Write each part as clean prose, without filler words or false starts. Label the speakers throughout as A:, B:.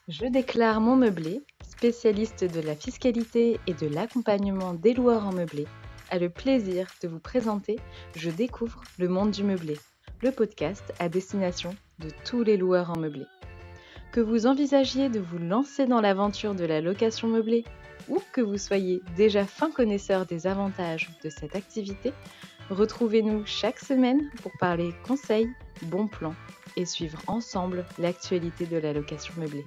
A: Je déclare mon meublé, spécialiste de la fiscalité et de l'accompagnement des loueurs en meublé, a le plaisir de vous présenter Je découvre le monde du meublé, le podcast à destination de tous les loueurs en meublé. Que vous envisagiez de vous lancer dans l'aventure de la location meublée ou que vous soyez déjà fin connaisseur des avantages de cette activité, retrouvez-nous chaque semaine pour parler conseils, bons plans et suivre ensemble l'actualité de la location meublée.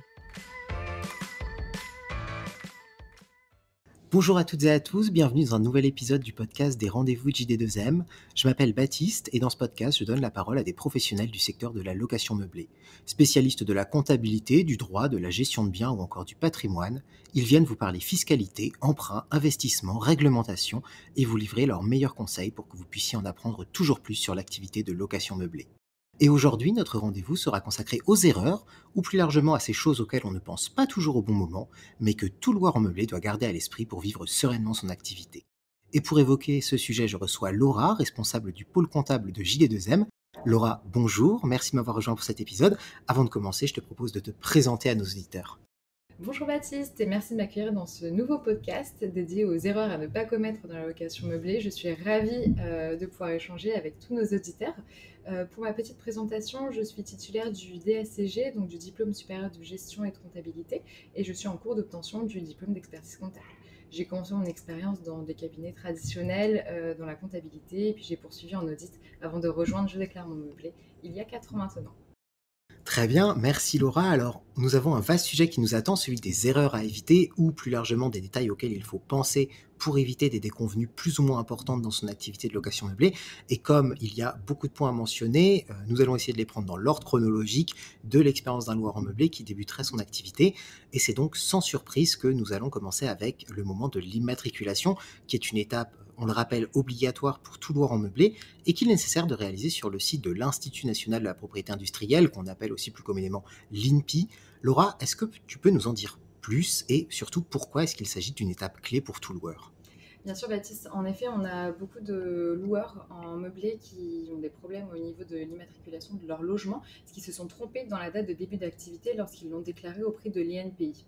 B: Bonjour à toutes et à tous, bienvenue dans un nouvel épisode du podcast des rendez-vous de JD2M. Je m'appelle Baptiste et dans ce podcast, je donne la parole à des professionnels du secteur de la location meublée. Spécialistes de la comptabilité, du droit, de la gestion de biens ou encore du patrimoine, ils viennent vous parler fiscalité, emprunt, investissement, réglementation et vous livrer leurs meilleurs conseils pour que vous puissiez en apprendre toujours plus sur l'activité de location meublée. Et aujourd'hui, notre rendez-vous sera consacré aux erreurs, ou plus largement à ces choses auxquelles on ne pense pas toujours au bon moment, mais que tout loueur en meublé doit garder à l'esprit pour vivre sereinement son activité. Et pour évoquer ce sujet, je reçois Laura, responsable du pôle comptable de JD2M. Laura, bonjour, merci de m'avoir rejoint pour cet épisode. Avant de commencer, je te propose de te présenter à nos auditeurs.
C: Bonjour Baptiste et merci de m'accueillir dans ce nouveau podcast dédié aux erreurs à ne pas commettre dans la location meublée. Je suis ravie de pouvoir échanger avec tous nos auditeurs. Pour ma petite présentation, je suis titulaire du DSCG, donc du diplôme supérieur de gestion et de comptabilité, et je suis en cours d'obtention du diplôme d'expertise comptable. J'ai commencé mon expérience dans des cabinets traditionnels dans la comptabilité, et puis j'ai poursuivi en audit avant de rejoindre Je déclare mon meublé il y a 4 ans maintenant.
B: Très bien, merci Laura. Alors, nous avons un vaste sujet qui nous attend, celui des erreurs à éviter ou plus largement des détails auxquels il faut penser pour éviter des déconvenues plus ou moins importantes dans son activité de location meublée. Et comme il y a beaucoup de points à mentionner, nous allons essayer de les prendre dans l'ordre chronologique de l'expérience d'un loueur en meublé qui débuterait son activité. Et c'est donc sans surprise que nous allons commencer avec le moment de l'immatriculation, qui est une étape, on le rappelle, obligatoire pour tout loueur en meublé et qu'il est nécessaire de réaliser sur le site de l'Institut national de la propriété industrielle, qu'on appelle aussi plus communément l'INPI. Laura, est-ce que tu peux nous en dire plus et surtout pourquoi est-ce qu'il s'agit d'une étape clé pour tout loueur ?
C: Bien sûr Baptiste, en effet on a beaucoup de loueurs en meublé qui ont des problèmes au niveau de l'immatriculation de leur logement, parce qu'ils se sont trompés dans la date de début d'activité lorsqu'ils l'ont déclaré auprès de l'INPI.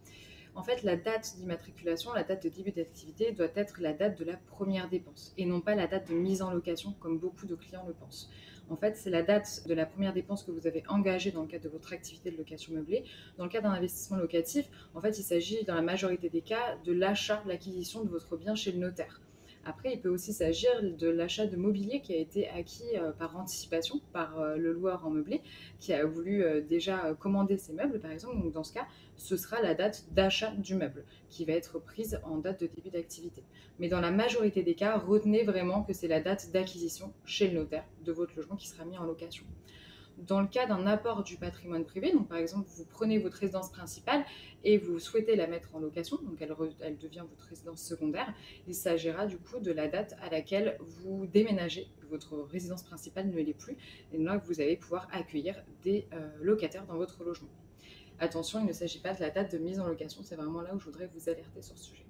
C: En fait, la date d'immatriculation, la date de début d'activité doit être la date de la première dépense et non pas la date de mise en location comme beaucoup de clients le pensent. En fait, c'est la date de la première dépense que vous avez engagée dans le cadre de votre activité de location meublée. Dans le cas d'un investissement locatif, en fait, il s'agit dans la majorité des cas de l'achat, de l'acquisition de votre bien chez le notaire. Après, il peut aussi s'agir de l'achat de mobilier qui a été acquis par anticipation par le loueur en meublé qui a voulu déjà commander ses meubles, par exemple. Donc, dans ce cas, ce sera la date d'achat du meuble qui va être prise en date de début d'activité. Mais dans la majorité des cas, retenez vraiment que c'est la date d'acquisition chez le notaire de votre logement qui sera mis en location. Dans le cas d'un apport du patrimoine privé, donc par exemple, vous prenez votre résidence principale et vous souhaitez la mettre en location, donc elle devient votre résidence secondaire, il s'agira du coup de la date à laquelle vous déménagez, votre résidence principale ne l'est plus, et là vous allez pouvoir accueillir des locataires dans votre logement. Attention, il ne s'agit pas de la date de mise en location, c'est vraiment là où je voudrais vous alerter sur ce sujet.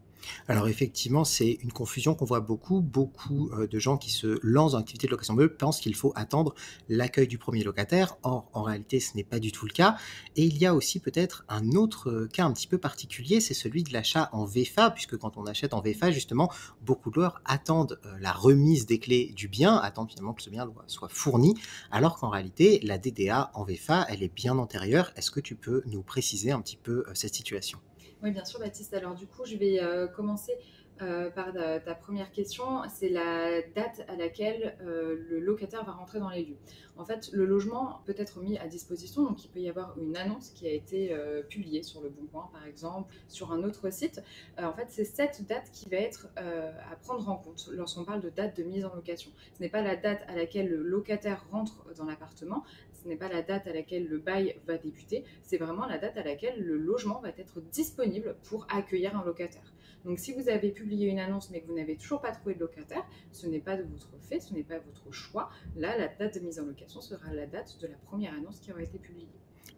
B: Alors effectivement, c'est une confusion qu'on voit beaucoup de gens qui se lancent dans l'activité de location meuble pensent qu'il faut attendre l'accueil du premier locataire. Or, en réalité, ce n'est pas du tout le cas. Et il y a aussi peut-être un autre cas un petit peu particulier, c'est celui de l'achat en VFA, puisque quand on achète en VFA, justement, beaucoup de loueurs attendent la remise des clés du bien, attendent finalement que ce bien soit fourni, alors qu'en réalité, la DDA en VFA, elle est bien antérieure. Est-ce que tu peux nous préciser un petit peu cette situation ?
C: Oui, bien sûr, Baptiste. Alors, du coup, je vais commencer par ta première question. C'est la date à laquelle le locataire va rentrer dans les lieux. En fait, le logement peut être mis à disposition. Donc, il peut y avoir une annonce qui a été publiée sur Le Bon Coin, par exemple, sur un autre site. En fait, c'est cette date qui va être à prendre en compte lorsqu'on parle de date de mise en location. Ce n'est pas la date à laquelle le locataire rentre dans l'appartement. Ce n'est pas la date à laquelle le bail va débuter, c'est vraiment la date à laquelle le logement va être disponible pour accueillir un locataire. Donc si vous avez publié une annonce mais que vous n'avez toujours pas trouvé de locataire, ce n'est pas de votre fait, ce n'est pas votre choix. Là, la date de mise en location sera la date de la première annonce qui aura été publiée.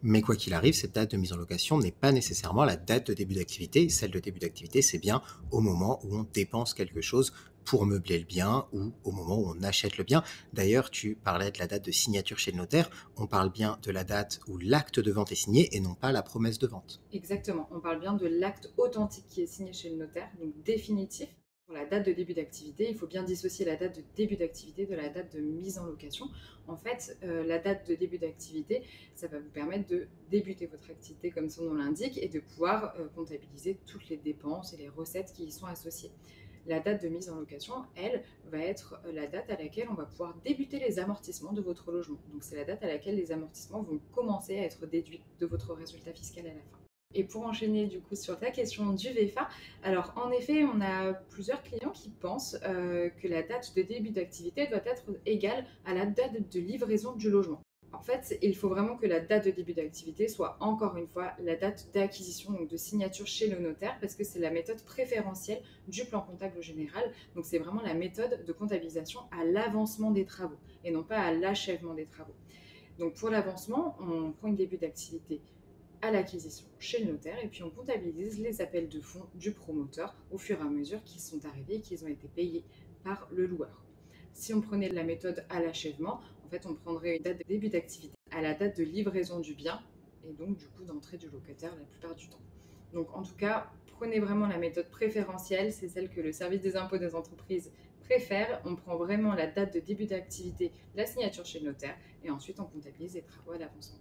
B: Mais quoi qu'il arrive, cette date de mise en location n'est pas nécessairement la date de début d'activité. Celle de début d'activité, c'est bien au moment où on dépense quelque chose pour meubler le bien ou au moment où on achète le bien. D'ailleurs, tu parlais de la date de signature chez le notaire. On parle bien de la date où l'acte de vente est signé et non pas la promesse de vente.
C: Exactement, on parle bien de l'acte authentique qui est signé chez le notaire, donc définitif. Pour la date de début d'activité, il faut bien dissocier la date de début d'activité de la date de mise en location. En fait, la date de début d'activité, ça va vous permettre de débuter votre activité comme son nom l'indique et de pouvoir comptabiliser toutes les dépenses et les recettes qui y sont associées. La date de mise en location, elle, va être la date à laquelle on va pouvoir débuter les amortissements de votre logement. Donc c'est la date à laquelle les amortissements vont commencer à être déduits de votre résultat fiscal à la fin. Et pour enchaîner du coup sur ta question du VFA, alors en effet, on a plusieurs clients qui pensent que la date de début d'activité doit être égale à la date de livraison du logement. En fait, il faut vraiment que la date de début d'activité soit encore une fois la date d'acquisition, donc de signature chez le notaire, parce que c'est la méthode préférentielle du plan comptable général. Donc c'est vraiment la méthode de comptabilisation à l'avancement des travaux et non pas à l'achèvement des travaux. Donc pour l'avancement, on prend une début d'activité à l'acquisition chez le notaire et puis on comptabilise les appels de fonds du promoteur au fur et à mesure qu'ils sont arrivés et qu'ils ont été payés par le loueur. Si on prenait la méthode à l'achèvement, en fait on prendrait une date de début d'activité à la date de livraison du bien et donc du coup d'entrée du locataire la plupart du temps. Donc en tout cas, prenez vraiment la méthode préférentielle, c'est celle que le service des impôts des entreprises préfère. On prend vraiment la date de début d'activité, la signature chez le notaire et ensuite on comptabilise les travaux à l'avancement.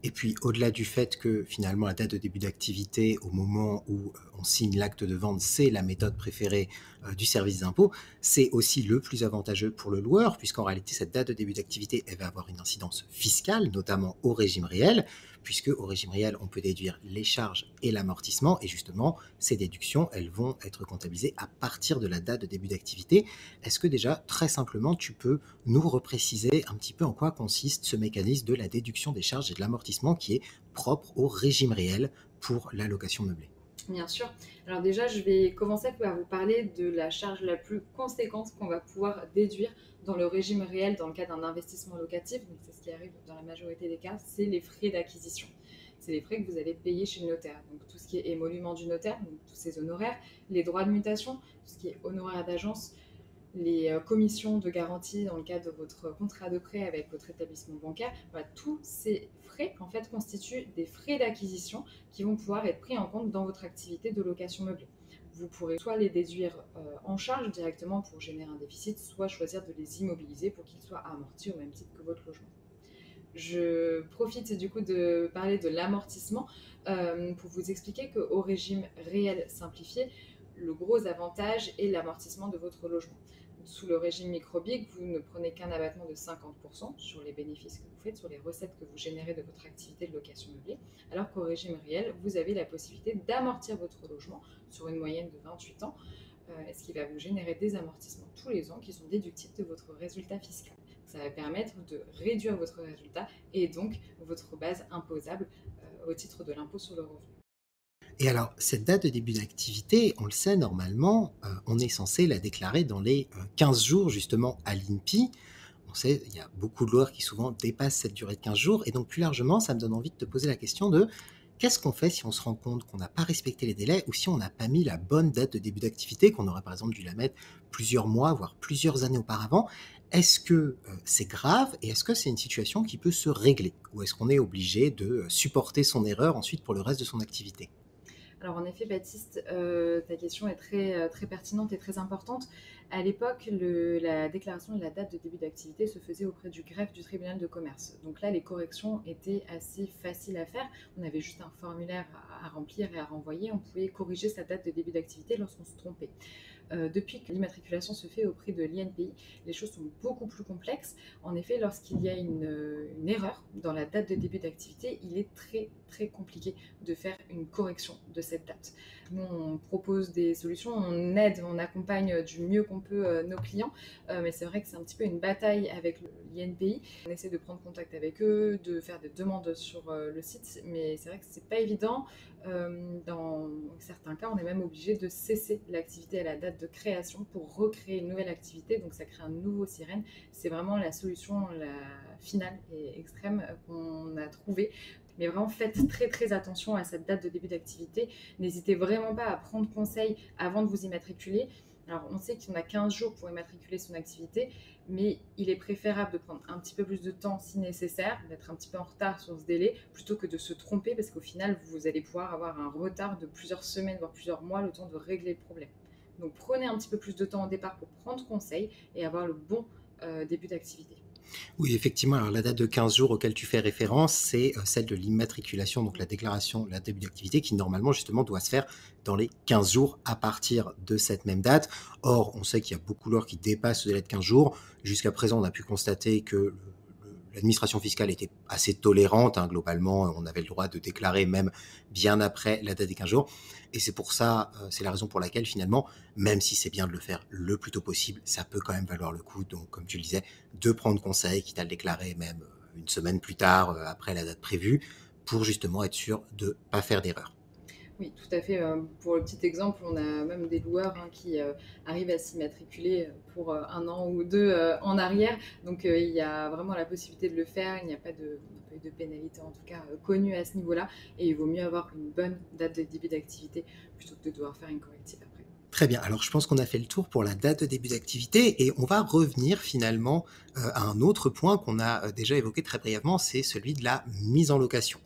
B: Et puis, au-delà du fait que finalement la date de début d'activité au moment où on signe l'acte de vente, c'est la méthode préférée du service des impôts, c'est aussi le plus avantageux pour le loueur, puisqu'en réalité, cette date de début d'activité, elle va avoir une incidence fiscale, notamment au régime réel, puisque au régime réel, on peut déduire les charges et l'amortissement, et justement, ces déductions, elles vont être comptabilisées à partir de la date de début d'activité. Est-ce que déjà, très simplement, tu peux nous repréciser un petit peu en quoi consiste ce mécanisme de la déduction des charges et de l'amortissement qui est propre au régime réel pour la location meublée?
C: Bien sûr. Alors déjà, je vais commencer par vous parler de la charge la plus conséquente qu'on va pouvoir déduire dans le régime réel dans le cas d'un investissement locatif. Donc c'est ce qui arrive dans la majorité des cas, c'est les frais d'acquisition. C'est les frais que vous allez payer chez le notaire. Donc tout ce qui est émolument du notaire, donc tous ces honoraires, les droits de mutation, tout ce qui est honoraires d'agence, les commissions de garantie dans le cadre de votre contrat de prêt avec votre établissement bancaire. Voilà, tous ces frais en fait constituent des frais d'acquisition qui vont pouvoir être pris en compte dans votre activité de location meublée. Vous pourrez soit les déduire en charge directement pour générer un déficit, soit choisir de les immobiliser pour qu'ils soient amortis au même titre que votre logement. Je profite du coup de parler de l'amortissement pour vous expliquer qu'au régime réel simplifié, le gros avantage est l'amortissement de votre logement. Sous le régime micro-BIC, vous ne prenez qu'un abattement de 50% sur les bénéfices que vous faites, sur les recettes que vous générez de votre activité de location meublée, alors qu'au régime réel, vous avez la possibilité d'amortir votre logement sur une moyenne de 28 ans, ce qui va vous générer des amortissements tous les ans qui sont déductibles de votre résultat fiscal. Ça va permettre de réduire votre résultat et donc votre base imposable au titre de l'impôt sur le revenu.
B: Et alors, cette date de début d'activité, on le sait, normalement, on est censé la déclarer dans les 15 jours, justement, à l'INPI. On sait, il y a beaucoup de loueurs qui souvent dépassent cette durée de 15 jours. Et donc, plus largement, ça me donne envie de te poser la question de qu'est-ce qu'on fait si on se rend compte qu'on n'a pas respecté les délais ou si on n'a pas mis la bonne date de début d'activité, qu'on aurait par exemple dû la mettre plusieurs mois, voire plusieurs années auparavant. Est-ce que c'est grave et est-ce que c'est une situation qui peut se régler? Ou est-ce qu'on est obligé de supporter son erreur ensuite pour le reste de son activité?
C: Alors en effet, Baptiste, ta question est très pertinente et très importante. À l'époque, la déclaration de la date de début d'activité se faisait auprès du greffe du tribunal de commerce. Donc là, les corrections étaient assez faciles à faire. On avait juste un formulaire à remplir et à renvoyer. On pouvait corriger sa date de début d'activité lorsqu'on se trompait. Depuis que l'immatriculation se fait auprès de l'INPI, les choses sont beaucoup plus complexes. En effet, lorsqu'il y a une erreur dans la date de début d'activité, il est très compliqué de faire une correction de cette date. Nous, on propose des solutions, on aide, on accompagne du mieux qu'on peut nos clients, mais c'est vrai que c'est un petit peu une bataille avec l'INPI. On essaie de prendre contact avec eux, de faire des demandes sur le site, mais c'est vrai que c'est pas évident. Dans certains cas, on est même obligé de cesser l'activité à la date de création pour recréer une nouvelle activité, donc ça crée un nouveau sirène. C'est vraiment la solution la finale et extrême qu'on a trouvée. Mais vraiment, faites très attention à cette date de début d'activité. N'hésitez vraiment pas à prendre conseil avant de vous immatriculer. Alors, on sait qu'on a 15 jours pour immatriculer son activité, mais il est préférable de prendre un petit peu plus de temps si nécessaire, d'être un petit peu en retard sur ce délai, plutôt que de se tromper, parce qu'au final, vous allez pouvoir avoir un retard de plusieurs semaines, voire plusieurs mois, le temps de régler le problème. Donc, prenez un petit peu plus de temps au départ pour prendre conseil et avoir le bon début d'activité.
B: Oui, effectivement, alors la date de 15 jours auquel tu fais référence, c'est celle de l'immatriculation, donc la déclaration, la début d'activité qui normalement justement doit se faire dans les 15 jours à partir de cette même date. Or, on sait qu'il y a beaucoup d'heures qui dépassent ce délai de 15 jours. Jusqu'à présent, on a pu constater que l'administration fiscale était assez tolérante, hein, globalement, on avait le droit de déclarer même bien après la date des 15 jours. Et c'est pour ça, c'est la raison pour laquelle finalement, même si c'est bien de le faire le plus tôt possible, ça peut quand même valoir le coup. Donc, comme tu le disais, de prendre conseil, quitte à le déclarer même une semaine plus tard, après la date prévue, pour justement être sûr de ne pas faire d'erreur.
C: Oui, tout à fait. Pour le petit exemple, on a même des loueurs qui arrivent à s'immatriculer pour 1 an ou 2 en arrière. Donc, il y a vraiment la possibilité de le faire. Il n'y a pas de pénalité, en tout cas, connue à ce niveau-là. Et il vaut mieux avoir une bonne date de début d'activité plutôt que de devoir faire une corrective après.
B: Très bien, alors je pense qu'on a fait le tour pour la date de début d'activité et on va revenir finalement à un autre point qu'on a déjà évoqué très brièvement, c'est celui de la mise en location.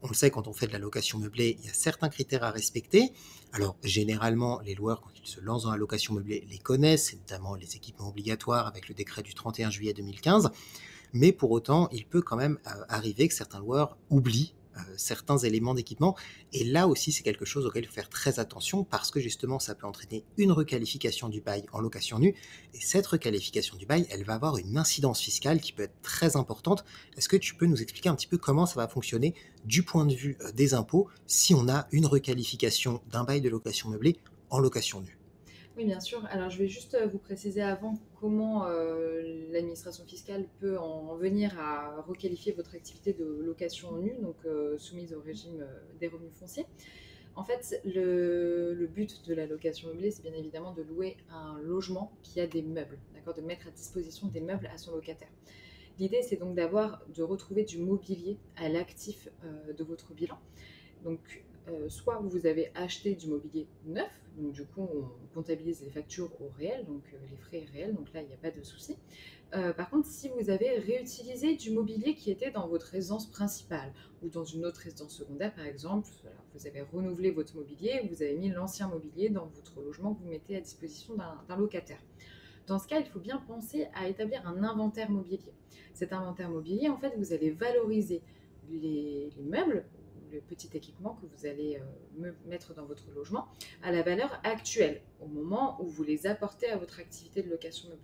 B: On le sait, quand on fait de la location meublée, il y a certains critères à respecter. Alors généralement, les loueurs, quand ils se lancent dans la location meublée, les connaissent, c'est notamment les équipements obligatoires avec le décret du 31 juillet 2015. Mais pour autant, il peut quand même arriver que certains loueurs oublient certains éléments d'équipement. Et là aussi, c'est quelque chose auquel il faut faire très attention parce que justement, ça peut entraîner une requalification du bail en location nue. Et cette requalification du bail, elle va avoir une incidence fiscale qui peut être très importante. Est-ce que tu peux nous expliquer un petit peu comment ça va fonctionner du point de vue des impôts si on a une requalification d'un bail de location meublée en location nue?
C: Oui, bien sûr. Alors, je vais juste vous préciser avant comment l'administration fiscale peut en venir à requalifier votre activité de location nue, donc soumise au régime des revenus fonciers. En fait, le but de la location meublée, c'est bien évidemment de louer un logement qui a des meubles, d'accord, de mettre à disposition des meubles à son locataire. L'idée, c'est donc de retrouver du mobilier à l'actif de votre bilan. Donc, soit vous avez acheté du mobilier neuf, donc du coup, on comptabilise les factures au réel, donc les frais réels, donc là, il n'y a pas de souci. Par contre, si vous avez réutilisé du mobilier qui était dans votre résidence principale ou dans une autre résidence secondaire, par exemple, voilà, vous avez renouvelé votre mobilier, vous avez mis l'ancien mobilier dans votre logement que vous mettez à disposition d'un locataire. Dans ce cas, il faut bien penser à établir un inventaire mobilier. Cet inventaire mobilier, en fait, vous allez valoriser les meubles, le petit équipement que vous allez mettre dans votre logement à la valeur actuelle, au moment où vous les apportez à votre activité de location meublée.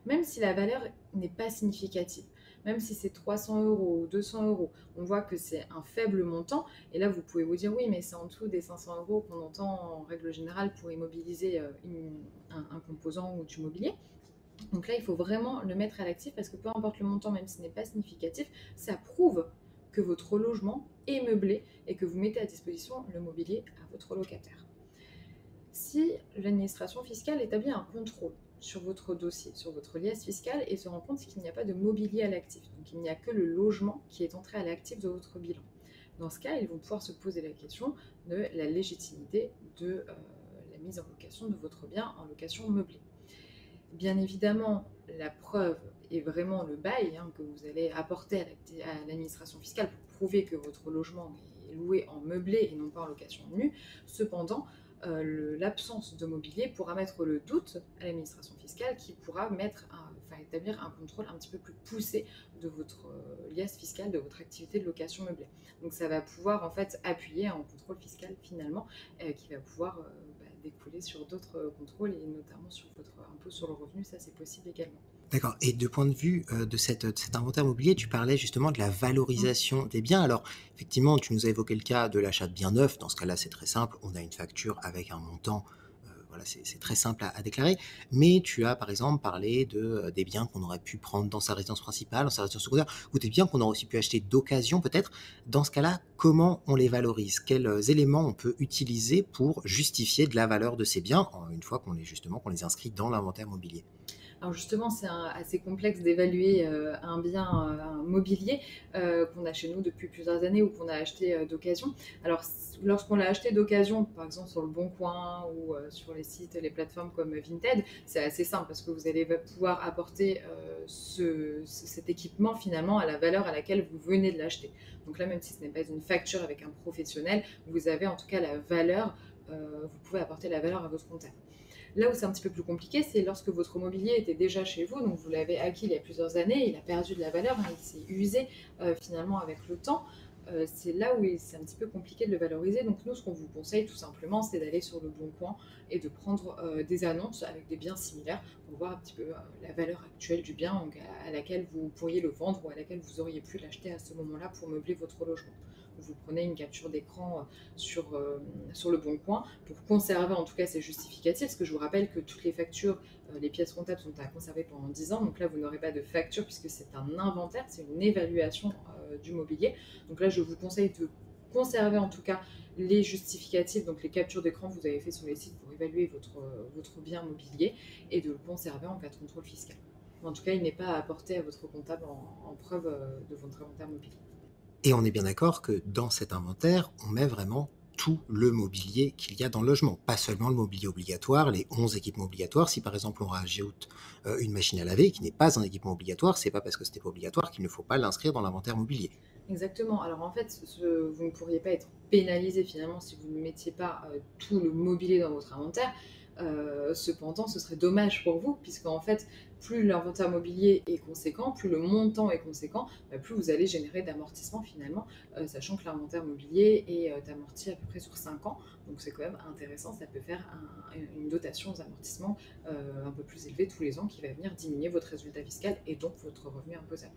C: Même si la valeur n'est pas significative, même si c'est 300 euros ou 200 euros, on voit que c'est un faible montant. Et là, vous pouvez vous dire, oui, mais c'est en dessous des 500 euros qu'on entend en règle générale pour immobiliser un composant ou du mobilier. Donc là, il faut vraiment le mettre à l'actif parce que peu importe le montant, même s'il n'est pas significatif, ça prouve que votre logement est meublé et que vous mettez à disposition le mobilier à votre locataire. Si l'administration fiscale établit un contrôle sur votre dossier, sur votre liasse fiscale et se rend compte qu'il n'y a pas de mobilier à l'actif, donc il n'y a que le logement qui est entré à l'actif de votre bilan. Dans ce cas, ils vont pouvoir se poser la question de la légitimité de la mise en location de votre bien en location meublée. Bien évidemment, la preuve est vraiment le bail que vous allez apporter à l'administration fiscale pour prouver que votre logement est loué en meublé et non pas en location nue. Cependant, l'absence de mobilier pourra mettre le doute à l'administration fiscale qui pourra établir un contrôle un petit peu plus poussé de votre liasse fiscale, de votre activité de location meublée. Donc ça va pouvoir en fait appuyer un contrôle fiscal finalement qui va pouvoir découler sur d'autres contrôles et notamment sur votre impôt sur le revenu, ça c'est possible également.
B: D'accord. Et de point de vue de cet inventaire mobilier, tu parlais justement de la valorisation des biens. Alors, effectivement, tu nous as évoqué le cas de l'achat de biens neufs. Dans ce cas-là, c'est très simple. On a une facture avec un montant. Voilà, c'est très simple à déclarer. Mais tu as, par exemple, parlé des biens qu'on aurait pu prendre dans sa résidence principale, dans sa résidence secondaire, ou des biens qu'on aurait aussi pu acheter d'occasion, peut-être. Dans ce cas-là, comment on les valorise? Quels éléments on peut utiliser pour justifier de la valeur de ces biens, une fois qu'on les inscrit dans l'inventaire mobilier?
C: Alors justement, c'est assez complexe d'évaluer un bien un mobilier qu'on a chez nous depuis plusieurs années ou qu'on a acheté d'occasion. Alors lorsqu'on l'a acheté d'occasion, par exemple sur le Bon Coin ou sur les sites, les plateformes comme Vinted, c'est assez simple parce que vous allez pouvoir apporter cet équipement finalement à la valeur à laquelle vous venez de l'acheter. Donc là, même si ce n'est pas une facture avec un professionnel, vous avez en tout cas la valeur, vous pouvez apporter la valeur à votre comptable. Là où c'est un petit peu plus compliqué, c'est lorsque votre mobilier était déjà chez vous, donc vous l'avez acquis il y a plusieurs années, il a perdu de la valeur, il s'est usé finalement avec le temps. C'est là où c'est un petit peu compliqué de le valoriser. Donc nous, ce qu'on vous conseille tout simplement, c'est d'aller sur le Bon Coin et de prendre des annonces avec des biens similaires pour voir un petit peu la valeur actuelle du bien donc à laquelle vous pourriez le vendre ou à laquelle vous auriez pu l'acheter à ce moment-là pour meubler votre logement. Vous prenez une capture d'écran sur le Bon Coin pour conserver en tout cas ces justificatifs, parce que je vous rappelle que toutes les factures, les pièces comptables sont à conserver pendant 10 ans, donc là vous n'aurez pas de facture puisque c'est un inventaire, c'est une évaluation du mobilier. Donc là je vous conseille de conserver en tout cas les justificatifs, donc les captures d'écran que vous avez fait sur les sites pour évaluer votre bien mobilier et de le conserver en cas de contrôle fiscal. En tout cas, il n'est pas à apporter à votre comptable en preuve de votre inventaire mobilier.
B: Et on est bien d'accord que dans cet inventaire, on met vraiment tout le mobilier qu'il y a dans le logement, pas seulement le mobilier obligatoire, les 11 équipements obligatoires. Si par exemple on rajoute une machine à laver qui n'est pas un équipement obligatoire, c'est pas parce que c'était pas obligatoire qu'il ne faut pas l'inscrire dans l'inventaire mobilier.
C: Exactement. Alors en fait, vous ne pourriez pas être pénalisé finalement si vous ne mettiez pas tout le mobilier dans votre inventaire. Cependant, ce serait dommage pour vous, puisqu'en fait, plus l'inventaire mobilier est conséquent, plus le montant est conséquent, plus vous allez générer d'amortissement finalement, sachant que l'inventaire mobilier est amorti à peu près sur 5 ans. Donc c'est quand même intéressant, ça peut faire une dotation aux amortissements un peu plus élevée tous les ans qui va venir diminuer votre résultat fiscal et donc votre revenu imposable.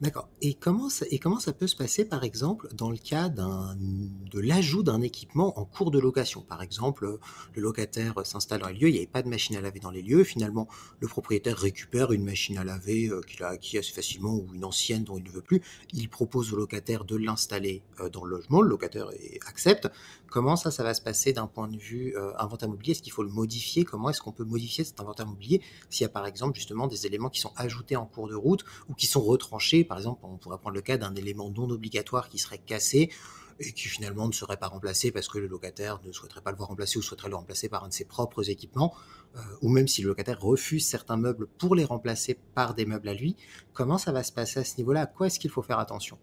B: D'accord. Et comment ça peut se passer, par exemple, dans le cas de l'ajout d'un équipement en cours de location? Par exemple, le locataire s'installe dans les lieux, il n'y avait pas de machine à laver dans les lieux. Finalement, le propriétaire récupère une machine à laver qu'il a acquis assez facilement ou une ancienne dont il ne veut plus. Il propose au locataire de l'installer dans le logement. Le locataire accepte. Comment ça va se passer d'un point de vue inventaire mobilier? Est-ce qu'il faut le modifier? Comment est-ce qu'on peut modifier cet inventaire mobilier s'il y a, par exemple, justement des éléments qui sont ajoutés en cours de route ou qui sont retranchés? Par exemple, on pourrait prendre le cas d'un élément non obligatoire qui serait cassé et qui finalement ne serait pas remplacé parce que le locataire ne souhaiterait pas le voir remplacer ou souhaiterait le remplacer par un de ses propres équipements, ou même si le locataire refuse certains meubles pour les remplacer par des meubles à lui. Comment ça va se passer à ce niveau-là? À quoi est-ce qu'il faut faire attention?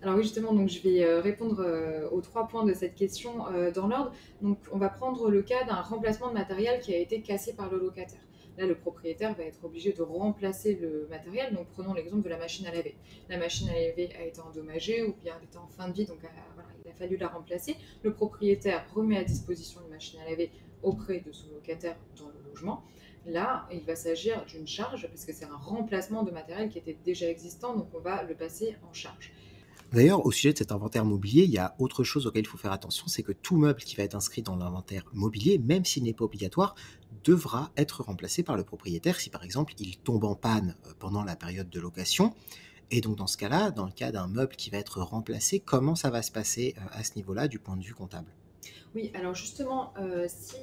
C: Alors oui, justement, donc je vais répondre aux 3 points de cette question dans l'ordre. Donc on va prendre le cas d'un remplacement de matériel qui a été cassé par le locataire. Là, le propriétaire va être obligé de remplacer le matériel. Donc prenons l'exemple de la machine à laver. La machine à laver a été endommagée ou bien elle était en fin de vie, donc voilà, il a fallu la remplacer. Le propriétaire remet à disposition une machine à laver auprès de son locataire dans le logement. Là, il va s'agir d'une charge parce que c'est un remplacement de matériel qui était déjà existant, donc on va le passer en charge.
B: D'ailleurs, au sujet de cet inventaire mobilier, il y a autre chose auquel il faut faire attention, c'est que tout meuble qui va être inscrit dans l'inventaire mobilier, même s'il n'est pas obligatoire, devra être remplacé par le propriétaire si par exemple il tombe en panne pendant la période de location. Et donc dans ce cas-là, dans le cas d'un meuble qui va être remplacé, comment ça va se passer à ce niveau-là du point de vue comptable?
C: Oui, alors justement, si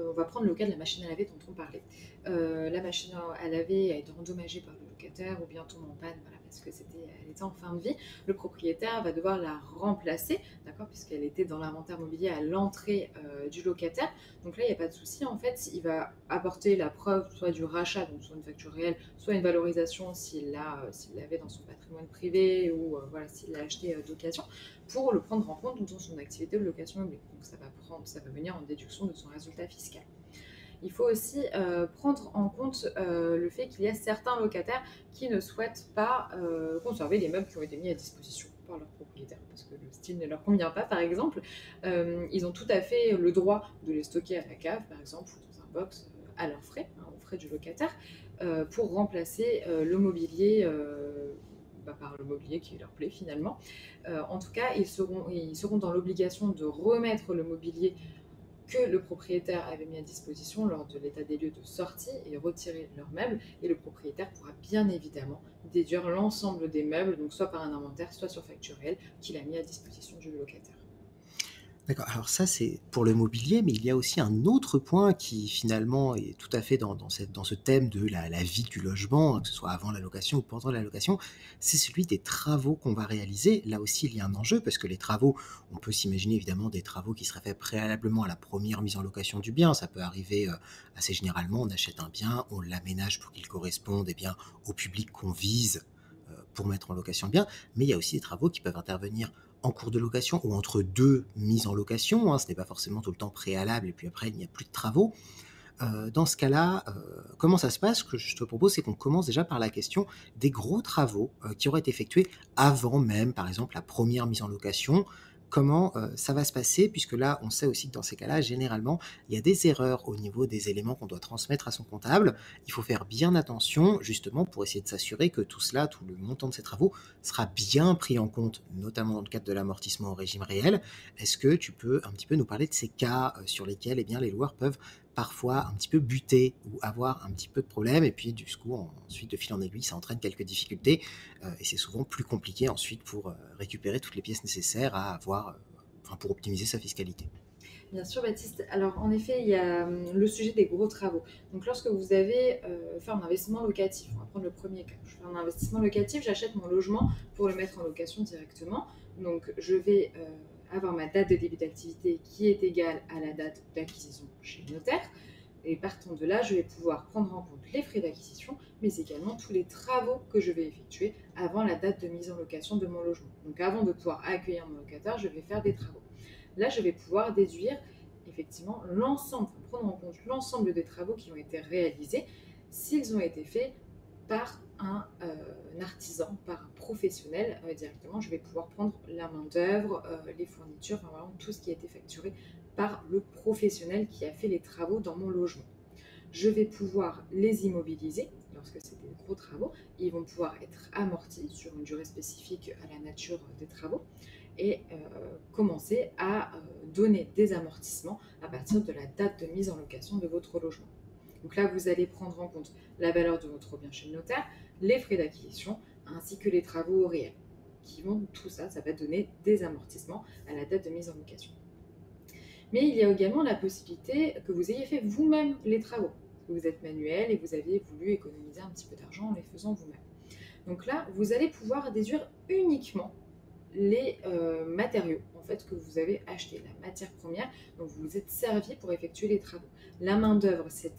C: on va prendre le cas de la machine à laver dont on parlait. La machine à laver a été endommagée par le locataire ou bien tombe en panne, voilà, parce que elle était en fin de vie. Le propriétaire va devoir la remplacer, d'accord, puisqu'elle était dans l'inventaire mobilier à l'entrée du locataire. Donc là, il n'y a pas de souci. En fait, il va apporter la preuve soit du rachat, donc soit une facture réelle, soit une valorisation s'il l'avait dans son patrimoine privé ou voilà, s'il l'a acheté d'occasion, pour le prendre en compte dans son activité de location meublée. Donc ça va venir en déduction de son résultat fiscal. Il faut aussi prendre en compte le fait qu'il y a certains locataires qui ne souhaitent pas conserver les meubles qui ont été mis à disposition par leur propriétaire, parce que le style ne leur convient pas, par exemple. Ils ont tout à fait le droit de les stocker à la cave, par exemple, ou dans un box à leurs frais, hein, aux frais du locataire, pour remplacer le mobilier par le mobilier qui leur plaît finalement. En tout cas, ils seront dans l'obligation de remettre le mobilier que le propriétaire avait mis à disposition lors de l'état des lieux de sortie et retirer leurs meubles. Et le propriétaire pourra bien évidemment déduire l'ensemble des meubles, donc soit par un inventaire, soit sur facture réelle, qu'il a mis à disposition du locataire.
B: D'accord, alors ça c'est pour le mobilier, mais il y a aussi un autre point qui finalement est tout à fait dans ce thème de la vie du logement, hein, que ce soit avant la location ou pendant la location, c'est celui des travaux qu'on va réaliser. Là aussi il y a un enjeu parce que les travaux, on peut s'imaginer évidemment des travaux qui seraient faits préalablement à la première mise en location du bien. Ça peut arriver assez généralement, on achète un bien, on l'aménage pour qu'il corresponde bien, au public qu'on vise pour mettre en location le bien, mais il y a aussi des travaux qui peuvent intervenir en cours de location ou entre deux mises en location, hein, ce n'est pas forcément tout le temps préalable et puis après il n'y a plus de travaux. Dans ce cas-là, comment ça se passe? Ce que je te propose, c'est qu'on commence déjà par la question des gros travaux, qui auraient été effectués avant même, par exemple, la première mise en location. Comment, ça va se passer? Puisque là, on sait aussi que dans ces cas-là, généralement, il y a des erreurs au niveau des éléments qu'on doit transmettre à son comptable. Il faut faire bien attention, justement, pour essayer de s'assurer que tout cela, tout le montant de ces travaux sera bien pris en compte, notamment dans le cadre de l'amortissement au régime réel. Est-ce que tu peux un petit peu nous parler de ces cas, sur lesquels, les loueurs peuvent parfois un petit peu buter ou avoir un petit peu de problème et puis du coup ensuite de fil en aiguille ça entraîne quelques difficultés et c'est souvent plus compliqué ensuite pour récupérer toutes les pièces nécessaires à avoir enfin, pour optimiser sa fiscalité.
C: Bien sûr, Baptiste. Alors, en effet, il y a le sujet des gros travaux. Donc, lorsque vous avez fait un investissement locatif, on va prendre le premier cas. Je fais un investissement locatif, j'achète mon logement pour le mettre en location directement. Donc, je vais avoir ma date de début d'activité qui est égale à la date d'acquisition chez le notaire. Et partant de là, je vais pouvoir prendre en compte les frais d'acquisition, mais également tous les travaux que je vais effectuer avant la date de mise en location de mon logement. Donc, avant de pouvoir accueillir mon locataire, je vais faire des travaux. Là, je vais pouvoir déduire effectivement l'ensemble, prendre en compte l'ensemble des travaux qui ont été réalisés, s'ils ont été faits par un artisan, par un professionnel directement. Je vais pouvoir prendre la main-d'œuvre, les fournitures, enfin, vraiment tout ce qui a été facturé par le professionnel qui a fait les travaux dans mon logement. Je vais pouvoir les immobiliser lorsque c'est des gros travaux. Ils vont pouvoir être amortis sur une durée spécifique à la nature des travaux et commencer à donner des amortissements à partir de la date de mise en location de votre logement. Donc là, vous allez prendre en compte la valeur de votre bien chez le notaire, les frais d'acquisition, ainsi que les travaux au réel. Tout ça, ça va donner des amortissements à la date de mise en location. Mais il y a également la possibilité que vous ayez fait vous-même les travaux. Vous êtes manuel et vous avez voulu économiser un petit peu d'argent en les faisant vous-même. Donc là, vous allez pouvoir déduire uniquement les matériaux en fait, que vous avez achetés, la matière première dont vous vous êtes servi pour effectuer les travaux. La main-d'œuvre, si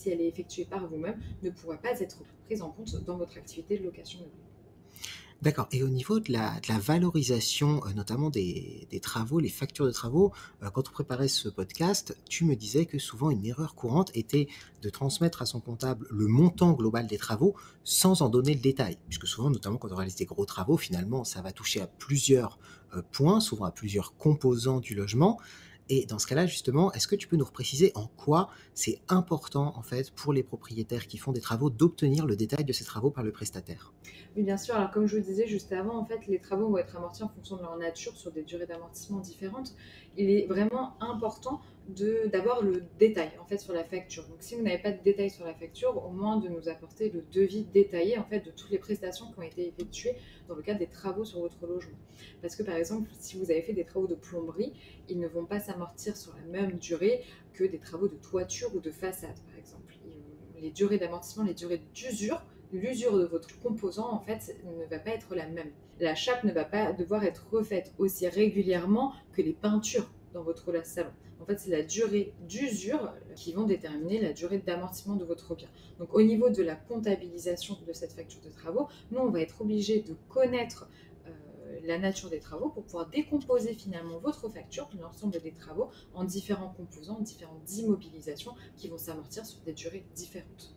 C: elle est effectuée par vous-même, ne pourra pas être prise en compte dans votre activité de location meublée.
B: D'accord, et au niveau de la valorisation, notamment des travaux, les factures de travaux, quand on préparait ce podcast, tu me disais que souvent une erreur courante était de transmettre à son comptable le montant global des travaux sans en donner le détail. Puisque souvent, notamment quand on réalise des gros travaux, finalement, ça va toucher à plusieurs, points, souvent à plusieurs composants du logement et dans ce cas-là, justement, est-ce que tu peux nous repréciser en quoi c'est important, en fait, pour les propriétaires qui font des travaux, d'obtenir le détail de ces travaux par le prestataire?
C: Oui, bien sûr. Alors, comme je vous le disais juste avant, en fait, les travaux vont être amortis en fonction de leur nature sur des durées d'amortissement différentes. Il est vraiment important d'avoir le détail en fait sur la facture. Donc, si vous n'avez pas de détail sur la facture, au moins de nous apporter le devis détaillé en fait de toutes les prestations qui ont été effectuées dans le cadre des travaux sur votre logement. Parce que par exemple, si vous avez fait des travaux de plomberie, ils ne vont pas s'amortir sur la même durée que des travaux de toiture ou de façade, par exemple. Les durées d'amortissement, les durées d'usure, l'usure de votre composant en fait ne va pas être la même. La chape ne va pas devoir être refaite aussi régulièrement que les peintures dans votre salon. En fait, c'est la durée d'usure qui vont déterminer la durée d'amortissement de votre bien. Donc, au niveau de la comptabilisation de cette facture de travaux, nous, on va être obligé de connaître la nature des travaux pour pouvoir décomposer finalement votre facture, l'ensemble des travaux, en différents composants, en différentes immobilisations qui vont s'amortir sur des durées différentes.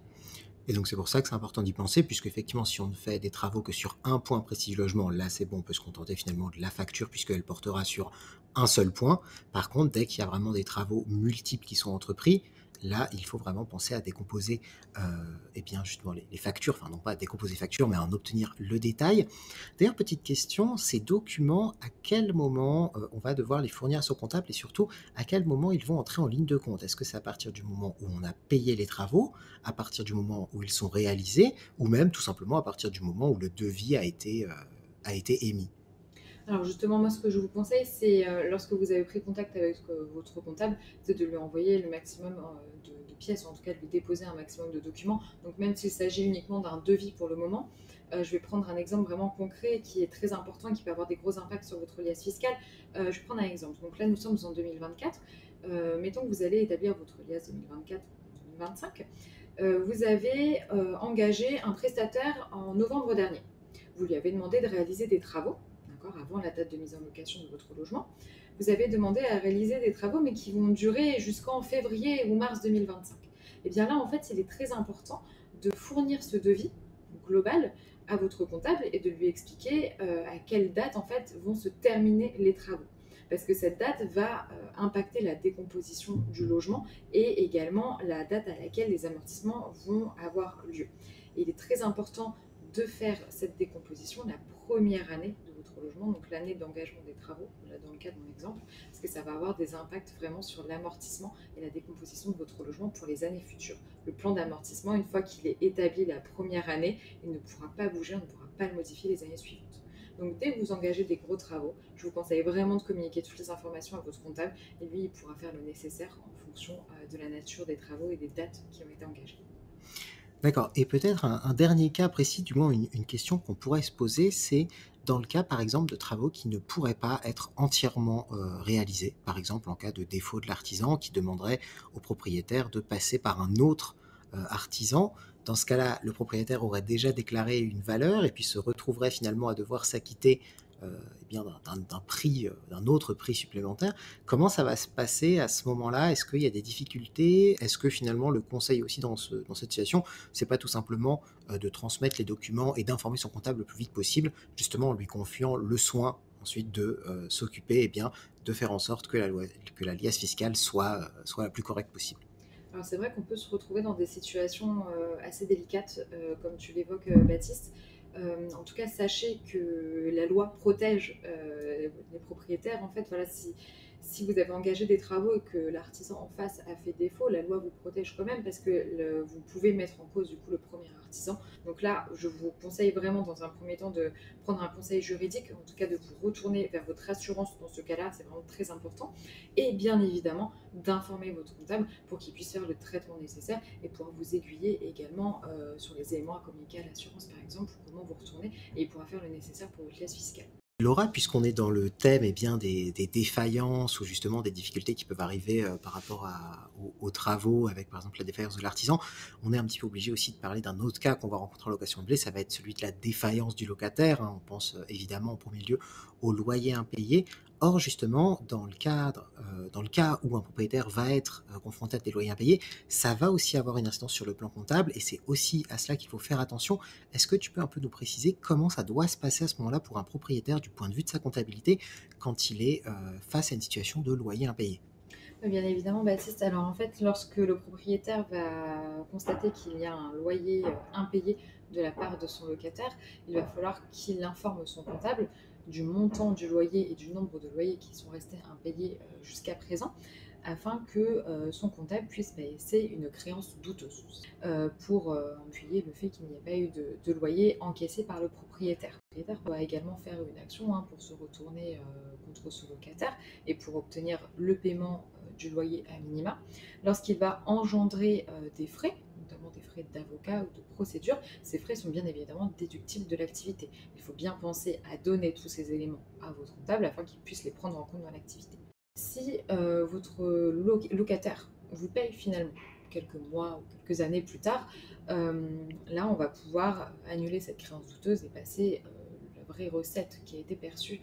B: Et donc c'est pour ça que c'est important d'y penser, puisque effectivement, si on ne fait des travaux que sur un point précis du logement, là c'est bon, on peut se contenter finalement de la facture, puisqu'elle portera sur un seul point. Par contre, dès qu'il y a vraiment des travaux multiples qui sont entrepris, là, il faut vraiment penser à décomposer eh bien, justement les factures, enfin non pas à décomposer les factures, mais à en obtenir le détail. D'ailleurs, petite question, ces documents, à quel moment on va devoir les fournir à son comptable et surtout à quel moment ils vont entrer en ligne de compte? Est-ce que c'est à partir du moment où on a payé les travaux, à partir du moment où ils sont réalisés ou même tout simplement à partir du moment où le devis a été émis?
C: Alors justement, moi, ce que je vous conseille, c'est lorsque vous avez pris contact avec votre comptable, c'est de lui envoyer le maximum de pièces, en tout cas de lui déposer un maximum de documents. Donc même s'il s'agit uniquement d'un devis pour le moment, je vais prendre un exemple vraiment concret qui est très important et qui peut avoir des gros impacts sur votre liasse fiscale. Je vais prendre un exemple. Donc là, nous sommes en 2024. Mettons que vous allez établir votre liasse 2024-2025. Vous avez engagé un prestataire en novembre dernier. Vous lui avez demandé de réaliser des travaux, d'accord, avant la date de mise en location de votre logement. Vous avez demandé à réaliser des travaux, mais qui vont durer jusqu'en février ou mars 2025. Et bien là, en fait, il est très important de fournir ce devis global à votre comptable et de lui expliquer à quelle date, en fait, vont se terminer les travaux. Parce que cette date va impacter la décomposition du logement et également la date à laquelle les amortissements vont avoir lieu. Et il est très important de faire cette décomposition la première année de votre logement, donc l'année d'engagement des travaux, là dans le cas de mon exemple, parce que ça va avoir des impacts vraiment sur l'amortissement et la décomposition de votre logement pour les années futures. Le plan d'amortissement, une fois qu'il est établi la première année, il ne pourra pas bouger, on ne pourra pas le modifier les années suivantes. Donc dès que vous engagez des gros travaux, je vous conseille vraiment de communiquer toutes les informations à votre comptable et lui, il pourra faire le nécessaire en fonction de la nature des travaux et des dates qui ont été engagées.
B: D'accord. Et peut-être un dernier cas précis, du moins une question qu'on pourrait se poser, c'est dans le cas, par exemple, de travaux qui ne pourraient pas être entièrement réalisés, par exemple en cas de défaut de l'artisan qui demanderait au propriétaire de passer par un autre artisan. Dans ce cas-là, le propriétaire aurait déjà déclaré une valeur et puis se retrouverait finalement à devoir s'acquitter eh bien, d'un prix, d'un autre prix supplémentaire. Comment ça va se passer à ce moment-là? Est-ce qu'il y a des difficultés? Est-ce que finalement le conseil aussi dans cette situation, c'est pas tout simplement de transmettre les documents et d'informer son comptable le plus vite possible, justement en lui confiant le soin ensuite de s'occuper, eh bien, de faire en sorte que la liasse fiscale soit la plus correcte possible?
C: Alors c'est vrai qu'on peut se retrouver dans des situations assez délicates, comme tu l'évoques, Baptiste. En tout cas, sachez que la loi protège les propriétaires. En fait, voilà, si vous avez engagé des travaux et que l'artisan en face a fait défaut, la loi vous protège quand même parce que vous pouvez mettre en cause du coup le premier artisan. Donc là, je vous conseille vraiment dans un premier temps de prendre un conseil juridique, en tout cas de vous retourner vers votre assurance dans ce cas-là, c'est vraiment très important. Et bien évidemment, d'informer votre comptable pour qu'il puisse faire le traitement nécessaire et pouvoir vous aiguiller également sur les éléments à communiquer à l'assurance, par exemple, comment vous retourner, et il pourra faire le nécessaire pour votre liasse fiscale.
B: Laura, puisqu'on est dans le thème eh bien, des défaillances ou justement des difficultés qui peuvent arriver par rapport aux travaux, avec par exemple la défaillance de l'artisan, on est un petit peu obligé aussi de parler d'un autre cas qu'on va rencontrer en location meublée, ça va être celui de la défaillance du locataire, hein. On pense évidemment en premier lieu au loyer impayé. Or, justement, dans le cas où un propriétaire va être confronté à des loyers impayés, ça va aussi avoir une incidence sur le plan comptable et c'est aussi à cela qu'il faut faire attention. Est-ce que tu peux un peu nous préciser comment ça doit se passer à ce moment-là pour un propriétaire du point de vue de sa comptabilité quand il est face à une situation de loyer impayé?
C: Bien évidemment, Baptiste. Alors en fait, lorsque le propriétaire va constater qu'il y a un loyer impayé de la part de son locataire, il va falloir qu'il informe son comptable du montant du loyer et du nombre de loyers qui sont restés impayés jusqu'à présent, afin que son comptable puisse baisser une créance douteuse pour appuyer le fait qu'il n'y ait pas eu de loyer encaissé par le propriétaire. Le propriétaire doit également faire une action pour se retourner contre ce locataire et pour obtenir le paiement du loyer à minima. Lorsqu'il va engendrer des frais, notamment des frais d'avocat ou de procédure, ces frais sont bien évidemment déductibles de l'activité. Il faut bien penser à donner tous ces éléments à votre comptable afin qu'il puisse les prendre en compte dans l'activité. Si votre locataire vous paye finalement quelques mois ou quelques années plus tard, là on va pouvoir annuler cette créance douteuse et passer la vraie recette qui a été perçue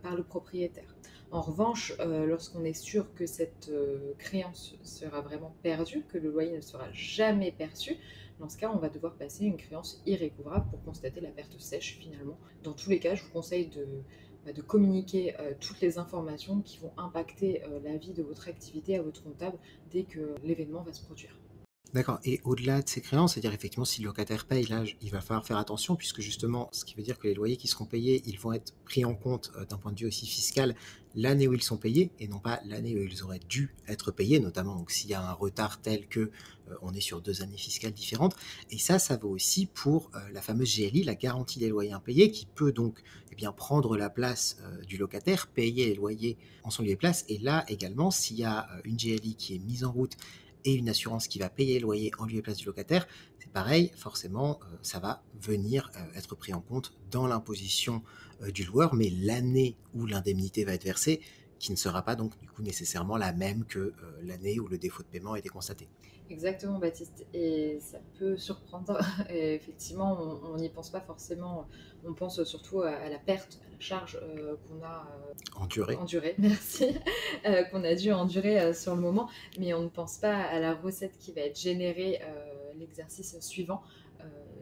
C: par le propriétaire. En revanche, lorsqu'on est sûr que cette créance sera vraiment perdue, que le loyer ne sera jamais perçu, dans ce cas, on va devoir passer une créance irrécouvrable pour constater la perte sèche finalement. Dans tous les cas, je vous conseille de communiquer toutes les informations qui vont impacter la vie de votre activité à votre comptable dès que l'événement va se produire.
B: D'accord, et au-delà de ces créances, c'est-à-dire effectivement si le locataire paye, là, il va falloir faire attention puisque justement, ce qui veut dire que les loyers qui seront payés, ils vont être pris en compte d'un point de vue aussi fiscal l'année où ils sont payés et non pas l'année où ils auraient dû être payés, notamment donc s'il y a un retard tel que on est sur 2 années fiscales différentes. Et ça vaut aussi pour la fameuse GLI, la garantie des loyers impayés, qui peut donc eh bien, prendre la place du locataire, payer les loyers en son lieu et place. Et là également, s'il y a une GLI qui est mise en route et une assurance qui va payer le loyer en lieu et place du locataire, c'est pareil, forcément, ça va venir être pris en compte dans l'imposition du loueur, mais l'année où l'indemnité va être versée, qui ne sera pas donc du coup nécessairement la même que l'année où le défaut de paiement a été constaté.
C: Exactement, Baptiste. Et ça peut surprendre. Et effectivement, on n'y pense pas forcément. On pense surtout à la perte, à la charge qu'on a
B: Enduré.
C: endurée, merci, qu'on a dû endurer sur le moment. Mais on ne pense pas à la recette qui va être générée l'exercice suivant.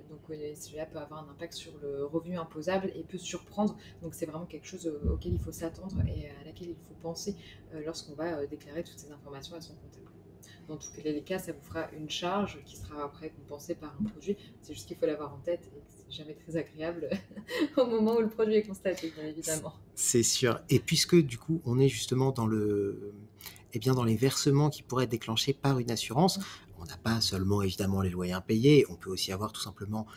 C: Donc cela peut avoir un impact sur le revenu imposable et peut surprendre. Donc c'est vraiment quelque chose auquel il faut s'attendre et à laquelle il faut penser lorsqu'on va déclarer toutes ces informations à son comptable. Dans tous les cas, ça vous fera une charge qui sera après compensée par un produit. C'est juste qu'il faut l'avoir en tête et que c'est jamais très agréable au moment où le produit est constaté, bien évidemment.
B: C'est sûr. Et puisque du coup, on est justement eh bien, dans les versements qui pourraient être déclenchés par une assurance, on n'a pas seulement évidemment les loyers impayés, on peut aussi avoir tout simplement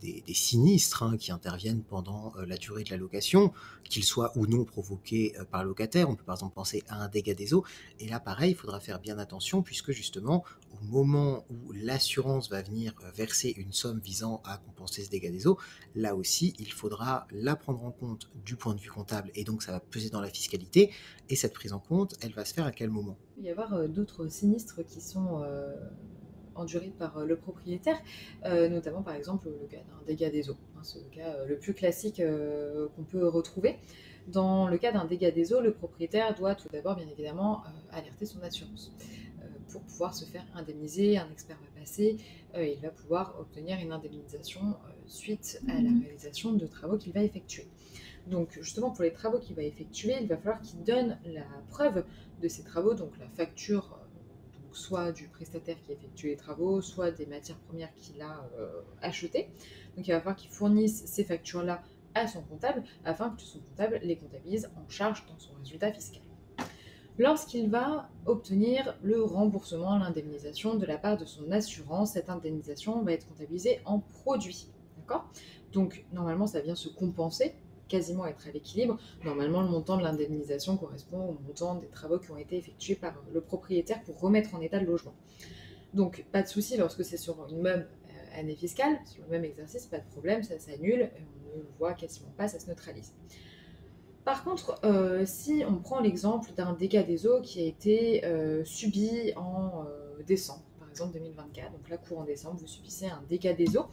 B: des sinistres qui interviennent pendant la durée de la location, qu'ils soient ou non provoqués par le locataire. On peut par exemple penser à un dégât des eaux. Et là, pareil, il faudra faire bien attention puisque justement, au moment où l'assurance va venir verser une somme visant à compenser ce dégât des eaux, là aussi, il faudra la prendre en compte du point de vue comptable et donc ça va peser dans la fiscalité. Et cette prise en compte, elle va se faire à quel moment?
C: Il peut y avoir d'autres sinistres qui sont endurés par le propriétaire, notamment par exemple le cas d'un dégât des eaux. C'est le cas le plus classique qu'on peut retrouver. Dans le cas d'un dégât des eaux, le propriétaire doit tout d'abord, bien évidemment, alerter son assurance. Pour pouvoir se faire indemniser, un expert va passer et il va pouvoir obtenir une indemnisation suite à la réalisation de travaux qu'il va effectuer. Donc justement, pour les travaux qu'il va effectuer, il va falloir qu'il donne la preuve de ces travaux, donc la facture donc soit du prestataire qui a effectué les travaux, soit des matières premières qu'il a achetées. Donc il va falloir qu'il fournisse ces factures-là à son comptable afin que son comptable les comptabilise en charge dans son résultat fiscal. Lorsqu'il va obtenir le remboursement, l'indemnisation de la part de son assurance, cette indemnisation va être comptabilisée en produit. D'accord ? Donc, normalement, ça vient se compenser, quasiment être à l'équilibre. Normalement, le montant de l'indemnisation correspond au montant des travaux qui ont été effectués par le propriétaire pour remettre en état le logement. Donc, pas de souci lorsque c'est sur une même année fiscale, sur le même exercice, pas de problème, ça s'annule, on ne le voit quasiment pas, ça se neutralise. Par contre, si on prend l'exemple d'un dégât des eaux qui a été subi en décembre, par exemple 2024, donc là, courant décembre, vous subissez un dégât des eaux,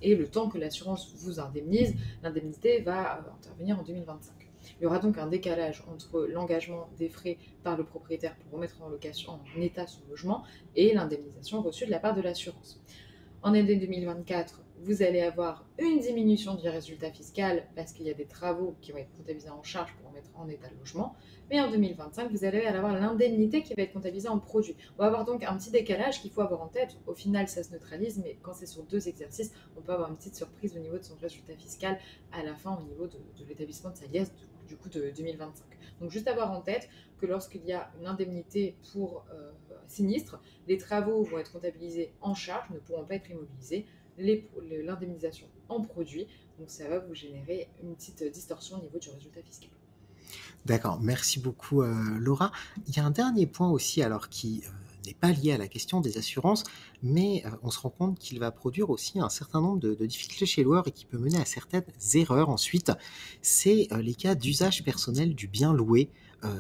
C: et le temps que l'assurance vous indemnise, l'indemnité va intervenir en 2025. Il y aura donc un décalage entre l'engagement des frais par le propriétaire pour remettre en location en état son logement et l'indemnisation reçue de la part de l'assurance. En année 2024, vous allez avoir une diminution du résultat fiscal parce qu'il y a des travaux qui vont être comptabilisés en charge pour remettre en état le logement. Mais en 2025, vous allez avoir l'indemnité qui va être comptabilisée en produit. On va avoir donc un petit décalage qu'il faut avoir en tête. Au final, ça se neutralise, mais quand c'est sur 2 exercices, on peut avoir une petite surprise au niveau de son résultat fiscal à la fin, au niveau de l'établissement de sa liesse, du coup de 2025. Donc juste avoir en tête que lorsqu'il y a une indemnité pour sinistre, les travaux vont être comptabilisés en charge, ne pourront pas être immobilisés, l'indemnisation en produit, donc ça va vous générer une petite distorsion au niveau du résultat fiscal.
B: D'accord, merci beaucoup Laura. Il y a un dernier point aussi, alors qui n'est pas lié à la question des assurances, mais on se rend compte qu'il va produire aussi un certain nombre de difficultés chez le loueur et qui peut mener à certaines erreurs ensuite. C'est les cas d'usage personnel du bien loué.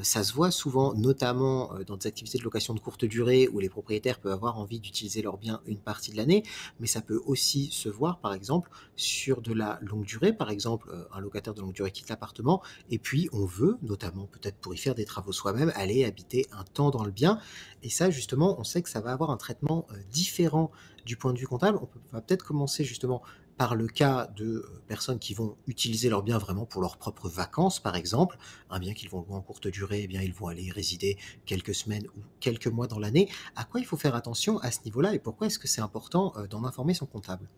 B: Ça se voit souvent, notamment dans des activités de location de courte durée où les propriétaires peuvent avoir envie d'utiliser leur bien une partie de l'année, mais ça peut aussi se voir, par exemple, sur de la longue durée. Par exemple, un locataire de longue durée quitte l'appartement et puis on veut, notamment peut-être pour y faire des travaux soi-même, aller habiter un temps dans le bien. Et ça, justement, on sait que ça va avoir un traitement différent du point de vue comptable. Va peut-être commencer justement par le cas de personnes qui vont utiliser leur bien vraiment pour leurs propres vacances, par exemple, un bien qu'ils vont louer en courte durée, eh bien, ils vont aller y résider quelques semaines ou quelques mois dans l'année. À quoi il faut faire attention à ce niveau-là et pourquoi est-ce que c'est important d'en informer son comptable?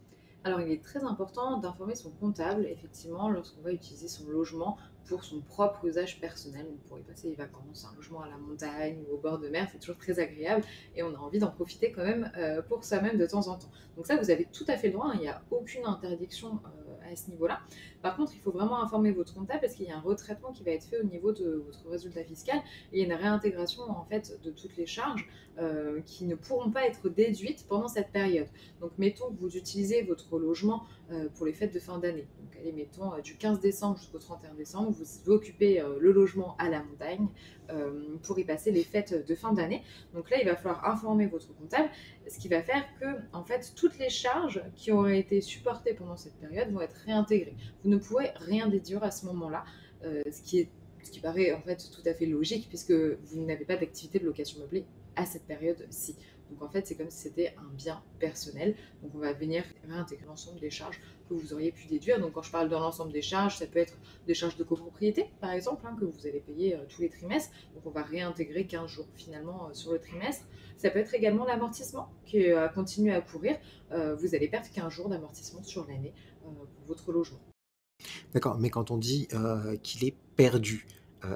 C: Alors, il est très important d'informer son comptable, effectivement, lorsqu'on va utiliser son logement pour son propre usage personnel. Donc, pour y passer les vacances, un logement à la montagne ou au bord de mer, c'est toujours très agréable et on a envie d'en profiter quand même pour soi-même de temps en temps. Donc ça, vous avez tout à fait le droit, hein, il n'y a aucune interdiction à ce niveau-là. Par contre, il faut vraiment informer votre comptable parce qu'il y a un retraitement qui va être fait au niveau de votre résultat fiscal et il y a une réintégration en fait de toutes les charges qui ne pourront pas être déduites pendant cette période. Donc, mettons que vous utilisez votre logement pour les fêtes de fin d'année. Donc, allez, mettons du 15 décembre jusqu'au 31 décembre, vous occupez le logement à la montagne pour y passer les fêtes de fin d'année. Donc là, il va falloir informer votre comptable, ce qui va faire que, en fait, toutes les charges qui auraient été supportées pendant cette période vont être réintégrées. Vous ne pourrez rien déduire à ce moment-là, ce qui paraît en fait tout à fait logique puisque vous n'avez pas d'activité de location meublée à cette période-ci. Donc en fait, c'est comme si c'était un bien personnel. Donc on va venir réintégrer l'ensemble des charges que vous auriez pu déduire. Donc quand je parle de l'ensemble des charges, ça peut être des charges de copropriété, par exemple, hein, que vous allez payer tous les trimestres. Donc on va réintégrer 15 jours finalement sur le trimestre. Ça peut être également l'amortissement qui continue à courir. Vous allez perdre 15 jours d'amortissement sur l'année pour votre logement.
B: D'accord, mais quand on dit qu'il est perdu,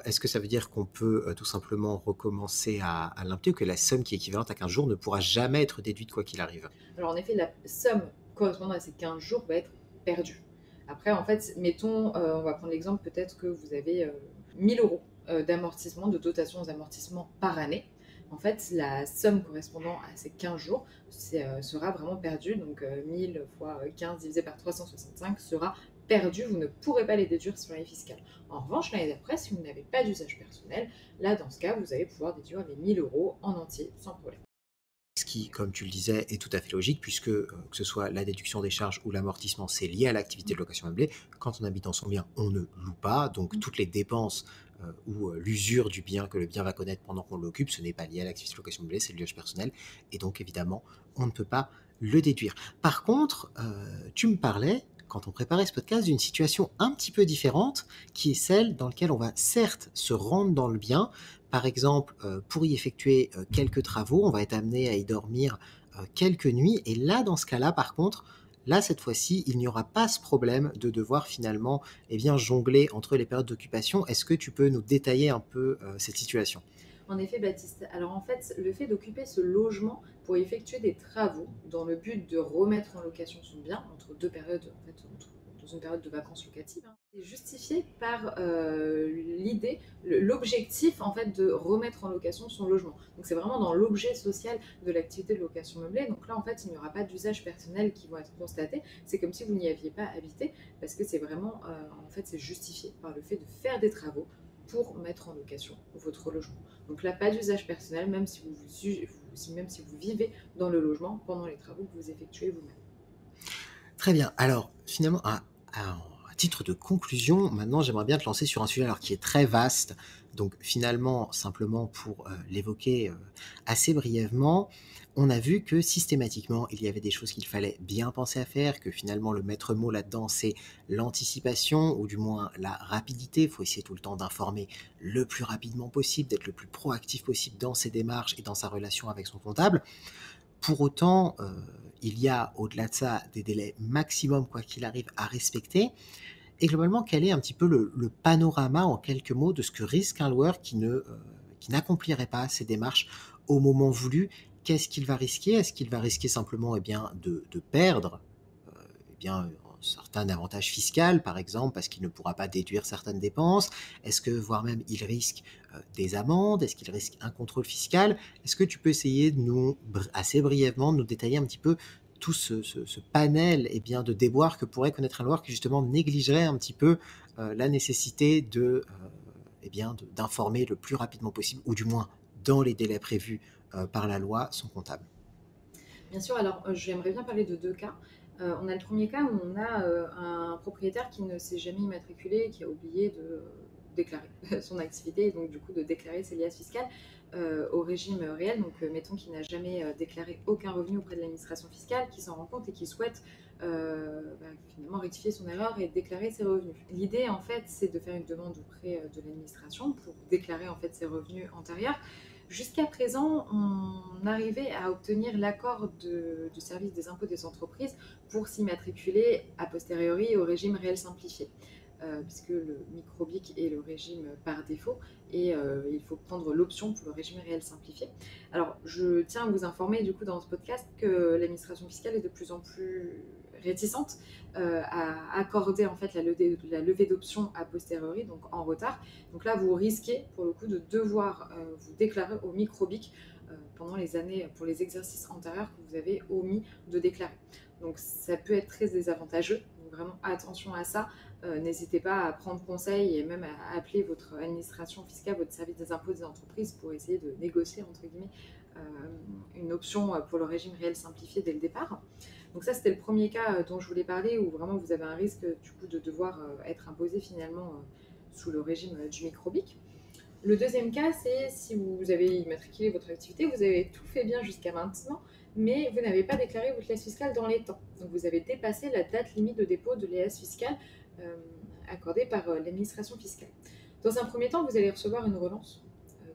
B: est-ce que ça veut dire qu'on peut tout simplement recommencer à l'impléter ou que la somme qui est équivalente à 15 jours ne pourra jamais être déduite quoi qu'il arrive?
C: Alors en effet, la somme correspondant à ces 15 jours va être perdue. Après, en fait, mettons, on va prendre l'exemple peut-être que vous avez 1000 euros d'amortissement, de dotation aux amortissements par année. En fait, la somme correspondant à ces 15 jours sera vraiment perdue. Donc 1000 fois 15 divisé par 365 sera perdu. Vous ne pourrez pas les déduire sur l'année fiscale. En revanche, l'année d'après, si vous n'avez pas d'usage personnel, là, dans ce cas, vous allez pouvoir déduire les 1000 euros en entier sans problème.
B: Ce qui, comme tu le disais, est tout à fait logique puisque que ce soit la déduction des charges ou l'amortissement, c'est lié à l'activité de location meublée. Quand on habite dans son bien, on ne loue pas, donc toutes les dépenses ou l'usure du bien que le bien va connaître pendant qu'on l'occupe, ce n'est pas lié à l'activité de location meublée, c'est le lieu personnel et donc évidemment, on ne peut pas le déduire. Par contre, tu me parlais, quand on préparait ce podcast, d'une situation un petit peu différente qui est celle dans laquelle on va certes se rendre dans le bien, par exemple, pour y effectuer quelques travaux, on va être amené à y dormir quelques nuits. Et là, dans ce cas-là, par contre, là, cette fois-ci, il n'y aura pas ce problème de devoir finalement eh bien, jongler entre les périodes d'occupation. Est-ce que tu peux nous détailler un peu cette situation?
C: En effet, Baptiste. Alors en fait, le fait d'occuper ce logement pour effectuer des travaux dans le but de remettre en location son bien entre deux périodes, en fait, dans une période de vacances locatives, hein, c'est justifié par l'idée, l'objectif en fait de remettre en location son logement. Donc c'est vraiment dans l'objet social de l'activité de location meublée. Donc là en fait, il n'y aura pas d'usage personnel qui vont être constatés. C'est comme si vous n'y aviez pas habité parce que c'est vraiment en fait c'est justifié par le fait de faire des travaux pour mettre en location votre logement. Donc là, pas d'usage personnel, même si vous vivez dans le logement pendant les travaux que vous effectuez vous-même.
B: Très bien. Alors, finalement, à titre de conclusion, maintenant, j'aimerais bien te lancer sur un sujet alors qui est très vaste. Donc, finalement, simplement pour l'évoquer assez brièvement, on a vu que systématiquement, il y avait des choses qu'il fallait bien penser à faire, que finalement, le maître mot là-dedans, c'est l'anticipation, ou du moins la rapidité. Il faut essayer tout le temps d'informer le plus rapidement possible, d'être le plus proactif possible dans ses démarches et dans sa relation avec son comptable. Pour autant, il y a au-delà de ça des délais maximum, quoi qu'il arrive, à respecter. Et globalement, quel est un petit peu le panorama en quelques mots de ce que risque un loueur qui n'accomplirait pas ces démarches au moment voulu? Qu'est-ce qu'il va risquer? Est-ce qu'il va risquer simplement de perdre eh bien, un certain avantage fiscal, par exemple, parce qu'il ne pourra pas déduire certaines dépenses? Est-ce que, voire même, il risque des amendes? Est-ce qu'il risque un contrôle fiscal? Est-ce que tu peux essayer de nous, assez brièvement, de nous détailler un petit peu tout ce panel eh bien, de déboires que pourrait connaître un loueur qui justement négligerait un petit peu la nécessité d'informer le plus rapidement possible, ou du moins dans les délais prévus par la loi, son comptable?
C: Bien sûr, alors j'aimerais bien parler de deux cas. On a le premier cas où on a un propriétaire qui ne s'est jamais immatriculé et qui a oublié de déclarer son activité et donc du coup de déclarer ses liasses fiscales au régime réel. Donc mettons qu'il n'a jamais déclaré aucun revenu auprès de l'administration fiscale, qui s'en rend compte et qui souhaite finalement rectifier son erreur et déclarer ses revenus. L'idée, en fait, c'est de faire une demande auprès de l'administration pour déclarer en fait ses revenus antérieurs. Jusqu'à présent, on arrivait à obtenir l'accord du service des impôts des entreprises pour s'immatriculer a posteriori au régime réel simplifié. Puisque le micro-BIC est le régime par défaut et il faut prendre l'option pour le régime réel simplifié. Alors, je tiens à vous informer du coup dans ce podcast que l'administration fiscale est de plus en plus réticente à accorder en fait la levée d'options a posteriori, donc en retard. Donc là, vous risquez pour le coup de devoir vous déclarer au micro-BIC pendant les années, pour les exercices antérieurs que vous avez omis de déclarer. Donc ça peut être très désavantageux, donc vraiment attention à ça. N'hésitez pas à prendre conseil et même à appeler votre administration fiscale, votre service des impôts des entreprises pour essayer de négocier, entre guillemets, une option pour le régime réel simplifié dès le départ. Donc ça, c'était le premier cas dont je voulais parler, où vraiment vous avez un risque du coup de devoir être imposé finalement sous le régime du micro-BIC. Le deuxième cas, c'est si vous avez immatriculé votre activité, vous avez tout fait bien jusqu'à maintenant, mais vous n'avez pas déclaré votre liasse fiscale dans les temps. Donc vous avez dépassé la date limite de dépôt de liasse fiscale accordée par l'administration fiscale. Dans un premier temps, vous allez recevoir une relance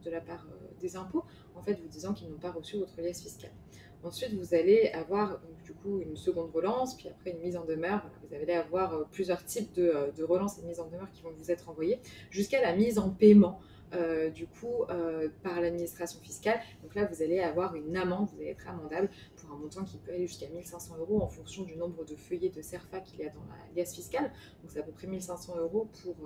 C: de la part des impôts, en fait vous disant qu'ils n'ont pas reçu votre liasse fiscale. Ensuite, vous allez avoir donc, du coup une seconde relance, puis après une mise en demeure. Voilà, vous allez avoir plusieurs types de relances et de mise en demeure qui vont vous être envoyées jusqu'à la mise en paiement par l'administration fiscale. Donc là, vous allez avoir une amende, vous allez être amendable pour un montant qui peut aller jusqu'à 1 500 € en fonction du nombre de feuillets de CERFA qu'il y a dans la liasse fiscale. Donc c'est à peu près 1 500 € pour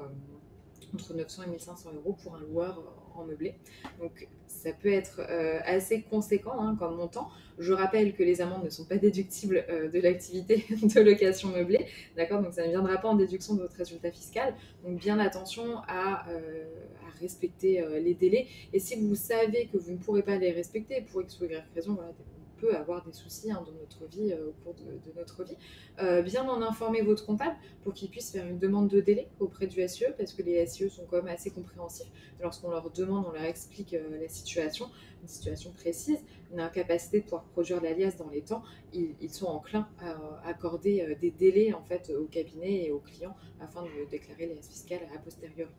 C: entre 900 et 1 500 € pour un loueur en meublé. Donc ça peut être assez conséquent comme montant. Je rappelle que les amendes ne sont pas déductibles de l'activité de location meublée, d'accord? Donc ça ne viendra pas en déduction de votre résultat fiscal. Donc bien attention à respecter les délais. Et si vous savez que vous ne pourrez pas les respecter pour X ou Y raison, voilà, on peut avoir des soucis dans notre vie, au cours de notre vie. Bien en informer votre comptable pour qu'il puisse faire une demande de délai auprès du SIE, parce que les SIE sont quand même assez compréhensifs. Lorsqu'on leur demande, on leur explique la situation, une situation précise, une incapacité de pouvoir produire la liasse dans les temps, ils sont enclins à accorder des délais en fait au cabinet et aux clients afin de déclarer la liasse fiscale a posteriori.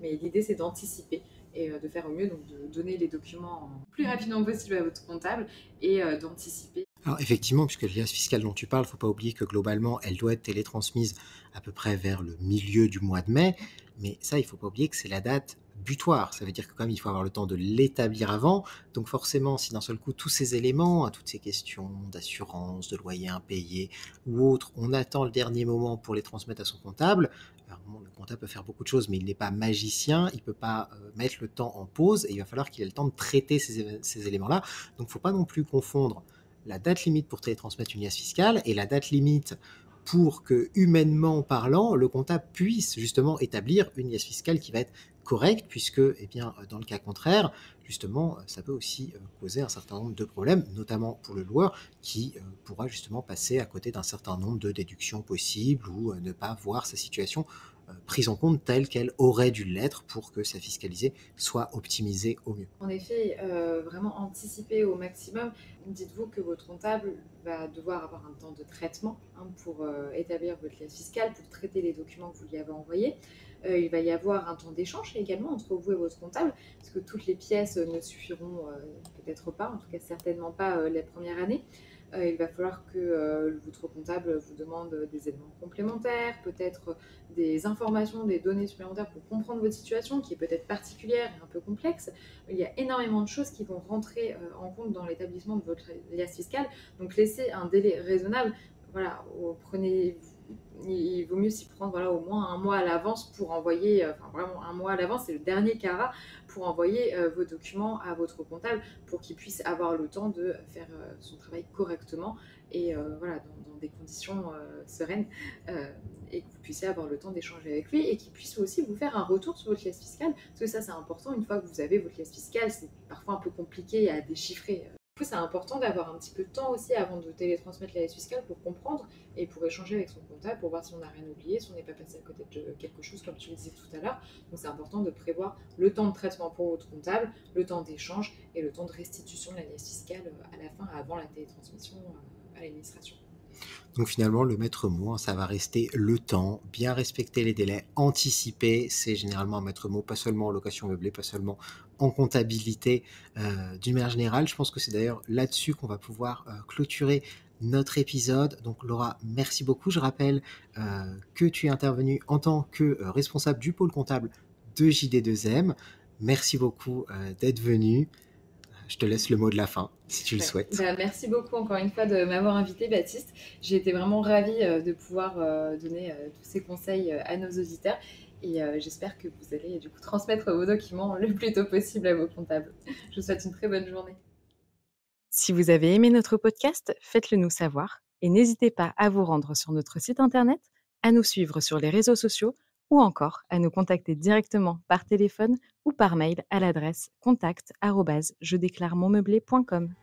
C: Mais l'idée, c'est d'anticiper et de faire au mieux, donc de donner les documents plus rapidement possible à votre comptable et d'anticiper.
B: Alors effectivement, puisque la liasse fiscale dont tu parles, il ne faut pas oublier que globalement, elle doit être télétransmise à peu près vers le milieu du mois de mai, mais ça, il ne faut pas oublier que c'est la date butoir. Ça veut dire que quand même, il faut avoir le temps de l'établir avant. Donc forcément, si d'un seul coup, tous ces éléments, toutes ces questions d'assurance, de loyer impayé ou autres, on attend le dernier moment pour les transmettre à son comptable. Alors, bon, le comptable peut faire beaucoup de choses, mais il n'est pas magicien, il ne peut pas mettre le temps en pause et il va falloir qu'il ait le temps de traiter ces éléments-là. Donc il ne faut pas non plus confondre la date limite pour télétransmettre une liasse fiscale et la date limite pour que, humainement parlant, le comptable puisse justement établir une liasse fiscale qui va être correcte, puisque, eh bien, dans le cas contraire, justement, ça peut aussi causer un certain nombre de problèmes, notamment pour le loueur, qui pourra justement passer à côté d'un certain nombre de déductions possibles ou ne pas voir sa situation prise en compte telle qu'elle aurait dû l'être pour que sa fiscalité soit optimisée au mieux.
C: En effet, vraiment anticiper au maximum. Dites-vous que votre comptable va devoir avoir un temps de traitement pour établir votre liasse fiscale, pour traiter les documents que vous lui avez envoyés. Il va y avoir un temps d'échange également entre vous et votre comptable, parce que toutes les pièces ne suffiront peut-être pas, en tout cas certainement pas la première année. Il va falloir que votre comptable vous demande des éléments complémentaires, peut-être des informations, des données supplémentaires pour comprendre votre situation qui est peut-être particulière et un peu complexe. Il y a énormément de choses qui vont rentrer en compte dans l'établissement de votre liasse fiscale. Donc laissez un délai raisonnable. Voilà, il vaut mieux s'y prendre au moins un mois à l'avance pour envoyer, vraiment un mois à l'avance, c'est le dernier carat pour envoyer vos documents à votre comptable pour qu'il puisse avoir le temps de faire son travail correctement et dans des conditions sereines et que vous puissiez avoir le temps d'échanger avec lui et qu'il puisse aussi vous faire un retour sur votre liasse fiscale, parce que ça c'est important. Une fois que vous avez votre liasse fiscale, c'est parfois un peu compliqué à déchiffrer. Du coup, c'est important d'avoir un petit peu de temps aussi avant de télétransmettre la liasse fiscale pour comprendre et pour échanger avec son comptable pour voir si on n'a rien oublié, si on n'est pas passé à côté de quelque chose comme tu le disais tout à l'heure. Donc c'est important de prévoir le temps de traitement pour votre comptable, le temps d'échange et le temps de restitution de la liasse fiscale à la fin, avant la télétransmission à l'administration.
B: Donc finalement, le maître mot, hein, ça va rester le temps, bien respecter les délais, anticiper. C'est généralement un maître mot, pas seulement en location meublée, pas seulement en comptabilité, d'une manière générale. Je pense que c'est d'ailleurs là-dessus qu'on va pouvoir clôturer notre épisode. Donc Laura, merci beaucoup. Je rappelle que tu es intervenue en tant que responsable du pôle comptable de JD2M. Merci beaucoup d'être venue. Je te laisse le mot de la fin, si tu le
C: Ouais.
B: souhaites.
C: Merci beaucoup encore une fois de m'avoir invité, Baptiste. J'ai été vraiment ravie de pouvoir donner tous ces conseils à nos auditeurs et j'espère que vous allez du coup transmettre vos documents le plus tôt possible à vos comptables. Je vous souhaite une très bonne journée.
A: Si vous avez aimé notre podcast, faites-le nous savoir et n'hésitez pas à vous rendre sur notre site internet, à nous suivre sur les réseaux sociaux ou encore à nous contacter directement par téléphone ou par mail à l'adresse contact@jedéclaremonmeublé.com.